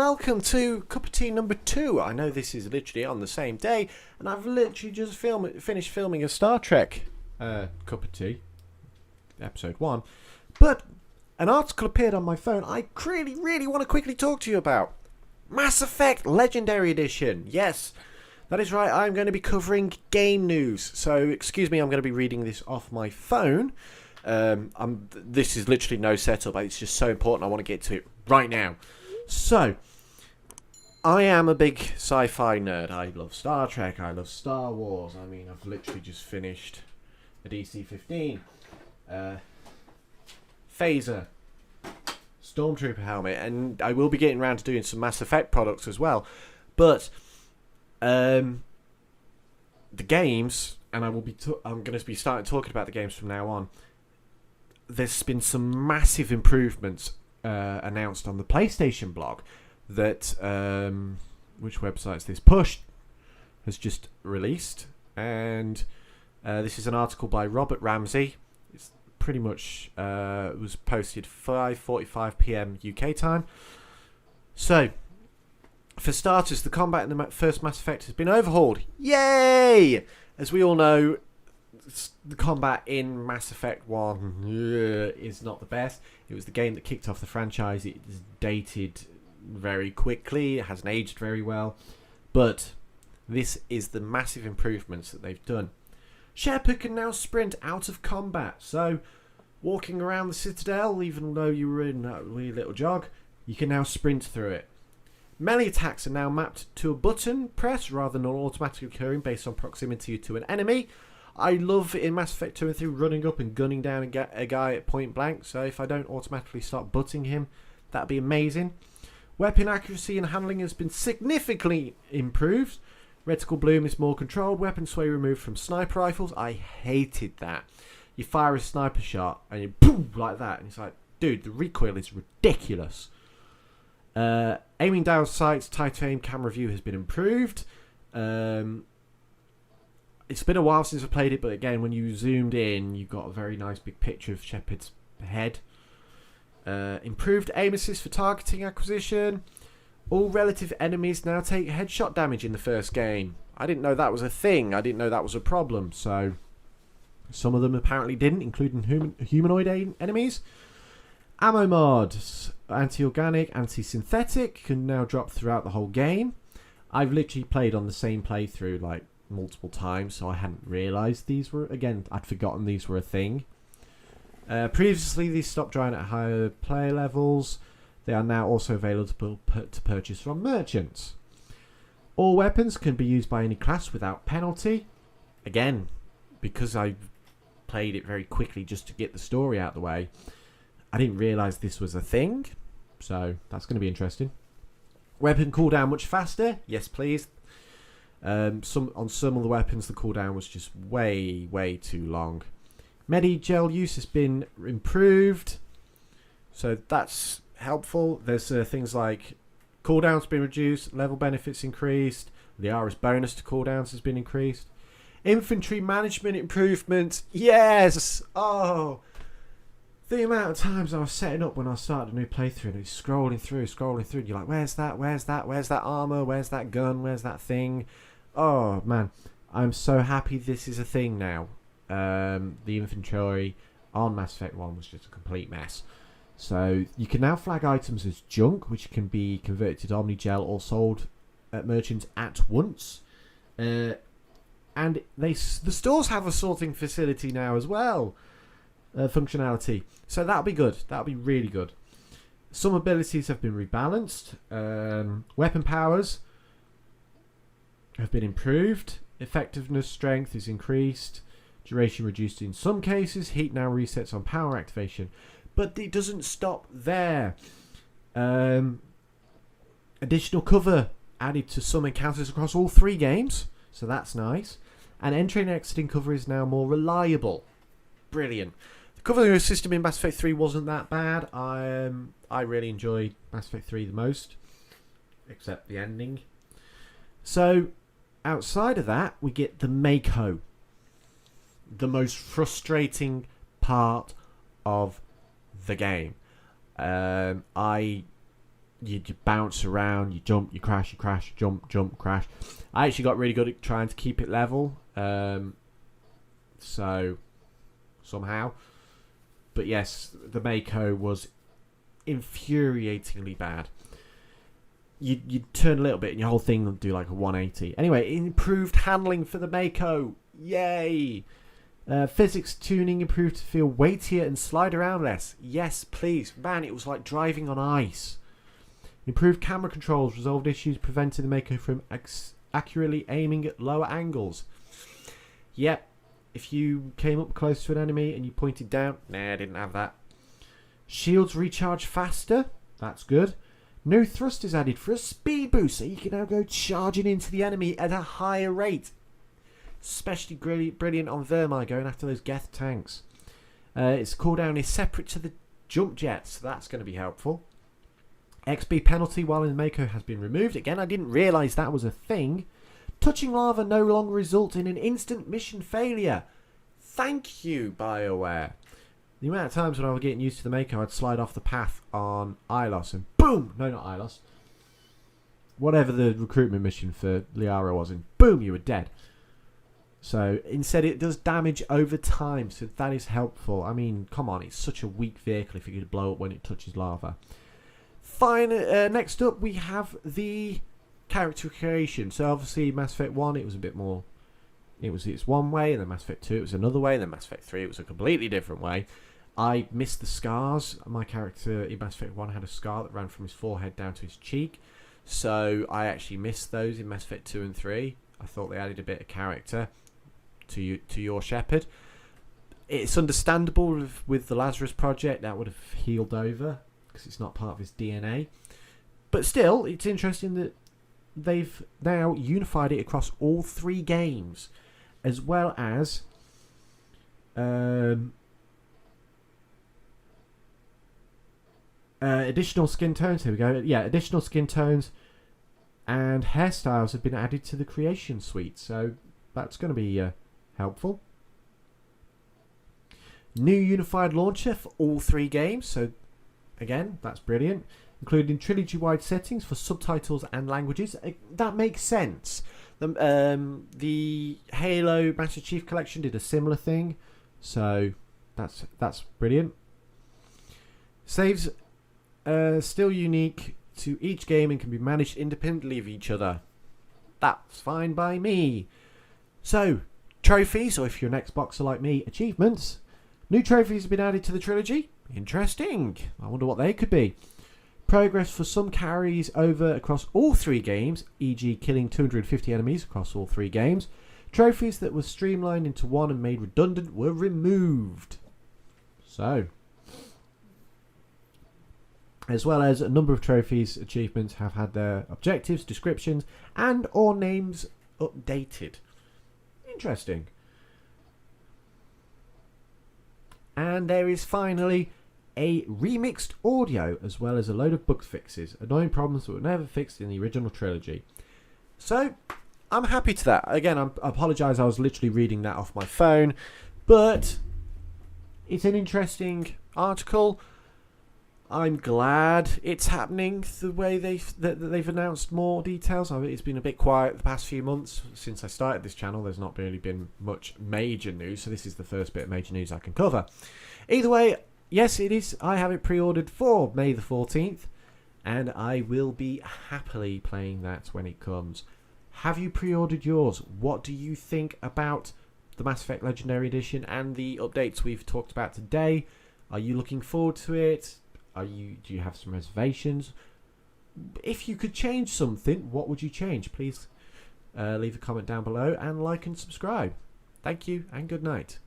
welcome to Cup of Tea number 2. I know this is literally on the same day, and I've literally just finished filming a Star Trek Cup of Tea, episode 1. But an article appeared on my phone I really want to quickly talk to you about. Mass Effect Legendary Edition. Yes, that is right, I'm going to be covering game news. So, excuse me, I'm going to be reading this off my phone. This is literally no setup, it's just so important I want to get to it right now. So, I am a big sci-fi nerd. I love Star Trek, I love Star Wars. I mean, I've literally just finished a DC-15. Phaser. Stormtrooper helmet. And I will be getting around to doing some Mass Effect products as well. But, the games, and I'm going to be starting talking about the games from now on. There's been some massive improvements announced on the PlayStation blog that which website is this? Push has just released, and this is an article by Robert Ramsey. It's pretty much was posted 5:45 p.m. UK time. So, for starters, the combat in the first Mass Effect has been overhauled. Yay! As we all know, the combat in Mass Effect 1 is not the best. It was the game that kicked off the franchise. It is dated very quickly. It hasn't aged very well. But this is the massive improvements that they've done. Shepard can now sprint out of combat. So, walking around the Citadel, even though you were in a wee little jog, you can now sprint through it. Melee attacks are now mapped to a button press rather than automatically occurring based on proximity to an enemy. I love in Mass Effect 2 and 3 running up and gunning down a guy at point blank, so if I don't automatically start butting him, that'd be amazing. Weapon accuracy and handling has been significantly improved. Reticle bloom is more controlled. Weapon sway removed from sniper rifles. I hated that. You fire a sniper shot and you boom like that, and it's like, dude, the recoil is ridiculous. Aiming down sights, tight aim, camera view has been improved. It's been a while since I played it, but again, when you zoomed in, you got a very nice big picture of Shepard's head. Improved aim assist for targeting acquisition. All relative enemies now take headshot damage in the first game. I didn't know that was a thing. I didn't know that was a problem. So, some of them apparently didn't, including humanoid enemies. Ammo mods, anti-organic, anti-synthetic, can now drop throughout the whole game. I've literally played on the same playthrough, like, multiple times, so I hadn't realised these were, again, I'd forgotten these were a thing. Previously, these stopped drying at higher player levels. They are now also available to purchase from merchants. All weapons can be used by any class without penalty. Again, because I played it very quickly just to get the story out of the way, I didn't realise this was a thing, so that's going to be interesting. Weapon cooldown much faster, yes please. On some of the weapons, the cooldown was just way too long. Medi-gel use has been improved, so that's helpful. There's things like cooldowns been reduced, level benefits increased, the RS bonus to cooldowns has been increased. Infantry management improvements, yes! Oh, the amount of times I was setting up when I started a new playthrough and it's scrolling through, and you're like, where's that armor, where's that gun, where's that thing? Oh man, I'm so happy this is a thing now. The inventory on Mass Effect 1 was just a complete mess. So you can now flag items as junk, which can be converted to Omni-Gel or sold at merchants at once. And the stores have a sorting facility now as well. Functionality. So that'll be good. That'll be really good. Some abilities have been rebalanced. Weapon powers have been improved. Effectiveness strength is increased. Duration reduced in some cases. Heat now resets on power activation. But it doesn't stop there. Additional cover added to some encounters across all 3 games. So that's nice. And entering and exiting cover is now more reliable. Brilliant. The cover system in Mass Effect 3 wasn't that bad. I really enjoyed Mass Effect 3 the most. Except the ending. So, outside of that, we get the Mako. The most frustrating part of the game. I you bounce around, you jump, you crash, jump, crash. I actually got really good at trying to keep it level. So somehow, but yes, the Mako was infuriatingly bad. You'd turn a little bit and your whole thing would do like a 180. Anyway, improved handling for the Mako. Yay! Physics tuning improved to feel weightier and slide around less. Yes, please. Man, it was like driving on ice. Improved camera controls resolved issues preventing the Mako from accurately aiming at lower angles. Yep. If you came up close to an enemy and you pointed down, nah, I didn't have that. Shields recharge faster. That's good. New thrust is added for a speed boost, so you can now go charging into the enemy at a higher rate. Especially brilliant on Vermine going after those Geth tanks. Its cooldown is separate to the jump jets, so that's going to be helpful. XP penalty while in the Mako has been removed. Again, I didn't realise that was a thing. Touching lava no longer results in an instant mission failure. Thank you, BioWare. The amount of times when I was getting used to the Mako, I'd slide off the path on Ilos and boom! No, not Ilos. Whatever the recruitment mission for Liara was, and boom, you were dead. So instead it does damage over time, so that is helpful. I mean, come on, it's such a weak vehicle if you could blow up when it touches lava. Fine. Next up we have the character creation. So obviously Mass Effect 1 it was a bit more, it's one way, and then Mass Effect 2 it was another way, and then Mass Effect 3 it was a completely different way. I missed the scars. My character in Mass Effect 1 had a scar that ran from his forehead down to his cheek, so I actually missed those in Mass Effect 2 and 3. I thought they added a bit of character to your Shepard. It's understandable with the Lazarus Project, that would have healed over because it's not part of his DNA, but still it's interesting that they've now unified it across all 3 games, as well as additional skin tones. Here we go. Yeah, additional skin tones and hairstyles have been added to the creation suite, so that's going to be helpful. New unified launcher for all 3 games, so again, that's brilliant. Including trilogy-wide settings for subtitles and languages. That makes sense. The Halo Master Chief Collection did a similar thing, so that's brilliant. Saves still unique to each game and can be managed independently of each other. That's fine by me. So, trophies, or if you're an Xboxer like me, achievements. New trophies have been added to the trilogy. Interesting. I wonder what they could be. Progress for some carries over across all 3 games, e.g. killing 250 enemies across all 3 games. Trophies that were streamlined into one and made redundant were removed. So, as well as a number of trophies, achievements have had their objectives, descriptions, and or names updated. Interesting. And there is finally a remixed audio, as well as a load of bug fixes, annoying problems that were never fixed in the original trilogy. So, I'm happy to that. Again, I apologise, I was literally reading that off my phone, but it's an interesting article. I'm glad it's happening the way they've announced more details. I mean, it's been a bit quiet the past few months since I started this channel. There's not really been much major news, so this is the first bit of major news I can cover. Either way, yes, it is. I have it pre-ordered for May the 14th, and I will be happily playing that when it comes. Have you pre-ordered yours? What do you think about the Mass Effect Legendary Edition and the updates we've talked about today? Are you looking forward to it? Do you have some reservations? If you could change something, what would you change? Please leave a comment down below and like and subscribe. Thank you and good night.